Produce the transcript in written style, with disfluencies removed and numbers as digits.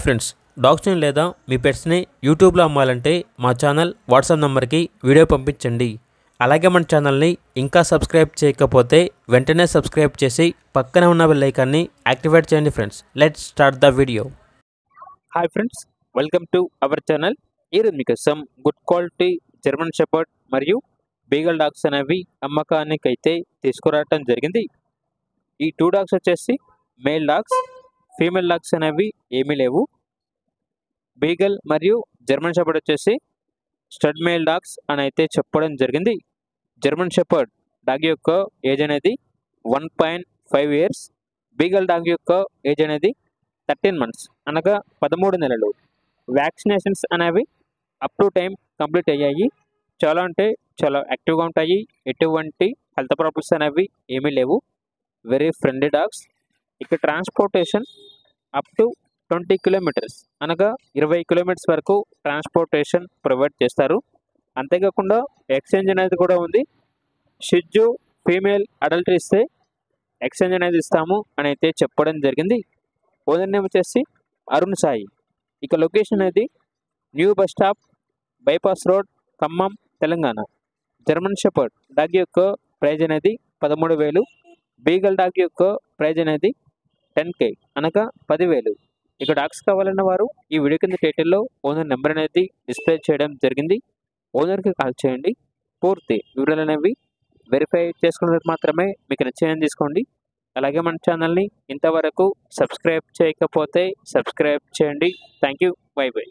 Friends, డాగ్స్ని లేదా మీ పెట్స్ని యూట్యూబ్లో అమ్మాలంటే మా ఛానల్ వాట్సాప్ నెంబర్కి వీడియో పంపించండి. అలాగే మన ఛానల్ని ఇంకా సబ్స్క్రైబ్ చేయకపోతే వెంటనే సబ్స్క్రైబ్ చేసి పక్కనే ఉన్న బెల్ ఐకాన్ని యాక్టివేట్ చేయండి. Friends, let's start the video. Hi friends, welcome to our channel. ఈరోజు మీకోసం గుడ్ క్వాలిటీ జర్మన్ షెపర్డ్ మరియు బీగల్ డాగ్స్ అనేవి అమ్మకానికి అయితే తీసుకురావటం జరిగింది. ఈ 2 డాగ్స్ వచ్చేసి మేల్ డాగ్స్, ఫీమేల్ డాగ్స్ అనేవి ఏమీ లేవు. బీగల్ మరియు జర్మన్ షెపర్డ్ వచ్చేసి స్టడ్ మేల్ డాగ్స్ అని అయితే చెప్పడం జరిగింది. జర్మన్ షెపర్డ్ డాగ్ యొక్క ఏజ్ అనేది 1.5 ఇయర్స్, బీగల్ డాగ్ యొక్క ఏజ్ అనేది 13 మంత్స్ అనగా 13 నెలలు. వ్యాక్సినేషన్స్ అనేవి అప్ టు టైం కంప్లీట్ అయ్యాయి. చాలా అంటే చాలా యాక్టివ్గా ఉంటాయి. ఎటువంటి హెల్త్ ప్రాబ్లమ్స్ అనేవి ఏమీ లేవు. Very friendly dogs. ఇక ట్రాన్స్పోర్టేషన్ అప్ టు 20 కిలోమీటర్స్ అనగా 20 కిలోమీటర్స్ వరకు ట్రాన్స్పోర్టేషన్ ప్రొవైడ్ చేస్తారు. అంతేకాకుండా ఎక్స్చేంజ్ అనేది కూడా ఉంది. షిజ్జు ఫీమేల్ అడల్ట్ ఇస్తే ఎక్స్చేంజ్ అనేది ఇస్తాము అని అయితే చెప్పడం జరిగింది. ఓనర్ నేమ్ వచ్చేసి అరుణ్ సాయి. ఇక లొకేషన్ అనేది new bus stop, bypass road, Khammam, Telangana. German shepherd dog యొక్క ప్రైజ్ అనేది 13,000. బీగల్ డాగ్ యొక్క ప్రైజ్ అనేది 10K అనగా 10,000. ఇక డాగ్స్ కావాలన్న వారు ఈ వీడియో కింద టైటిల్లో ఓనర్ నెంబర్ అనేది డిస్ప్లే చేయడం జరిగింది. ఓనర్కి కాల్ చేయండి. పూర్తి వివరాలు అనేవి వెరిఫై చేసుకున్న మాత్రమే మీకు నచ్చిన తీసుకోండి. అలాగే మన ఛానల్ని ఇంతవరకు సబ్స్క్రైబ్ చేయకపోతే సబ్స్క్రైబ్ చేయండి. Thank you. By by.